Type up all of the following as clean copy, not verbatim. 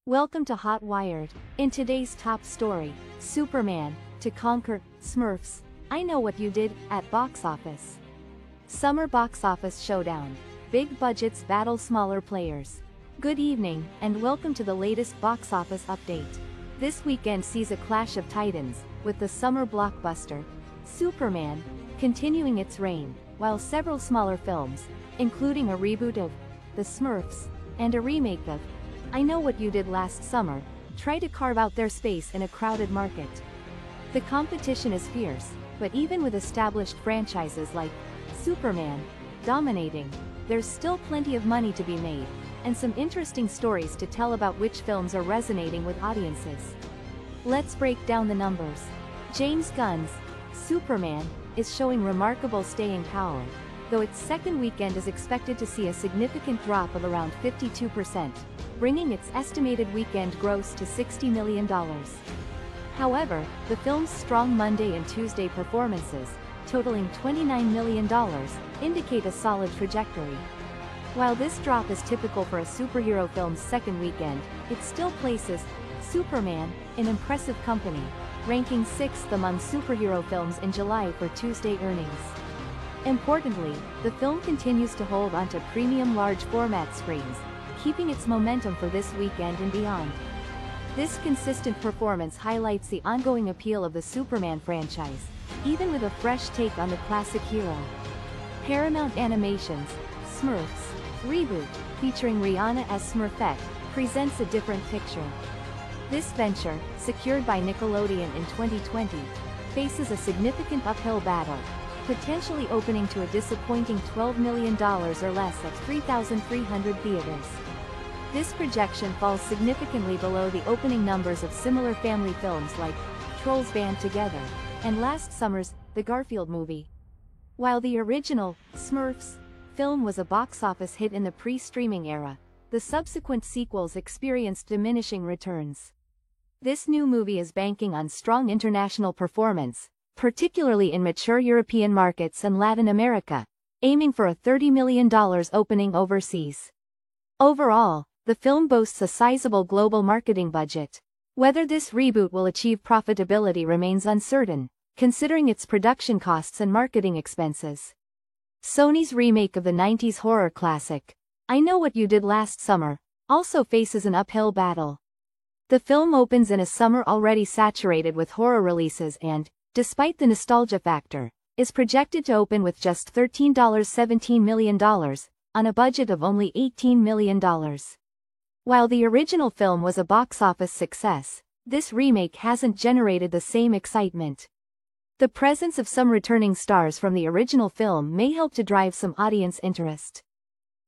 Welcome to Hot Wired. In today's top story, Superman, to conquer Smurfs. I know what you did at box office. Summer box office showdown. Big budgets battle smaller players. Good evening, and welcome to the latest box office update. This weekend sees a clash of titans, with the summer blockbuster, Superman, continuing its reign, while several smaller films, including a reboot of The Smurfs, and a remake of I Know What You Did Last Summer, try to carve out their space in a crowded market. The competition is fierce, but even with established franchises like Superman dominating, there's still plenty of money to be made, and some interesting stories to tell about which films are resonating with audiences. Let's break down the numbers. James Gunn's Superman is showing remarkable staying power, though its second weekend is expected to see a significant drop of around 52%, bringing its estimated weekend gross to $60 million. However, the film's strong Monday and Tuesday performances, totaling $29 million, indicate a solid trajectory. While this drop is typical for a superhero film's second weekend, it still places Superman in impressive company, ranking 6th among superhero films in July for Tuesday earnings. Importantly, the film continues to hold onto premium large format screens, keeping its momentum for this weekend and beyond. This consistent performance highlights the ongoing appeal of the Superman franchise, even with a fresh take on the classic hero. Paramount Animation's Smurfs reboot, featuring Rihanna as Smurfette, presents a different picture. This venture, secured by Nickelodeon in 2020, faces a significant uphill battle, potentially opening to a disappointing $12 million or less at 3,300 theaters. This projection falls significantly below the opening numbers of similar family films like Trolls Band Together and last summer's The Garfield Movie. While the original Smurfs film was a box office hit in the pre-streaming era, the subsequent sequels experienced diminishing returns. This new movie is banking on strong international performance, particularly in mature European markets and Latin America, aiming for a $30 million opening overseas. Overall, the film boasts a sizable global marketing budget. Whether this reboot will achieve profitability remains uncertain, considering its production costs and marketing expenses. Sony's remake of the 90s horror classic, I Know What You Did Last Summer, also faces an uphill battle. The film opens in a summer already saturated with horror releases and, despite the nostalgia factor, is projected to open with just $17 million, on a budget of only $18 million. While the original film was a box office success, this remake hasn't generated the same excitement. The presence of some returning stars from the original film may help to drive some audience interest.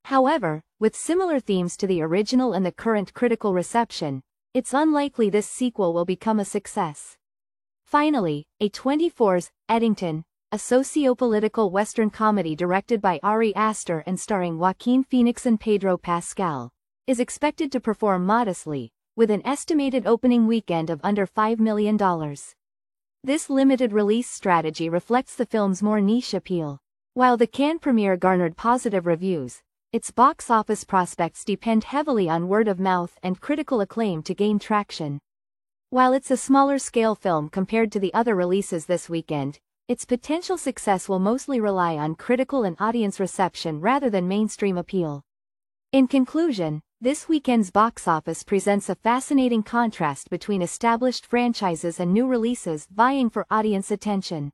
However, with similar themes to the original and the current critical reception, it's unlikely this sequel will become a success. Finally, A24's Eddington, a socio-political Western comedy directed by Ari Aster and starring Joaquin Phoenix and Pedro Pascal, is expected to perform modestly, with an estimated opening weekend of under $5 million. This limited release strategy reflects the film's more niche appeal. While the Cannes premiere garnered positive reviews, its box office prospects depend heavily on word of mouth and critical acclaim to gain traction. While it's a smaller-scale film compared to the other releases this weekend, its potential success will mostly rely on critical and audience reception rather than mainstream appeal. In conclusion, this weekend's box office presents a fascinating contrast between established franchises and new releases vying for audience attention.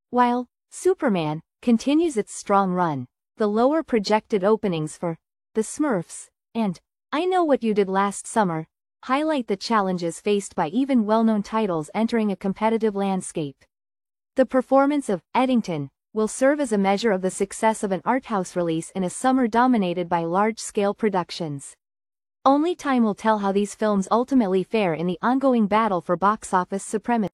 While Superman continues its strong run, the lower projected openings for The Smurfs and I Know What You Did Last Summer highlight the challenges faced by even well-known titles entering a competitive landscape. The performance of Eddington will serve as a measure of the success of an arthouse release in a summer dominated by large-scale productions. Only time will tell how these films ultimately fare in the ongoing battle for box office supremacy.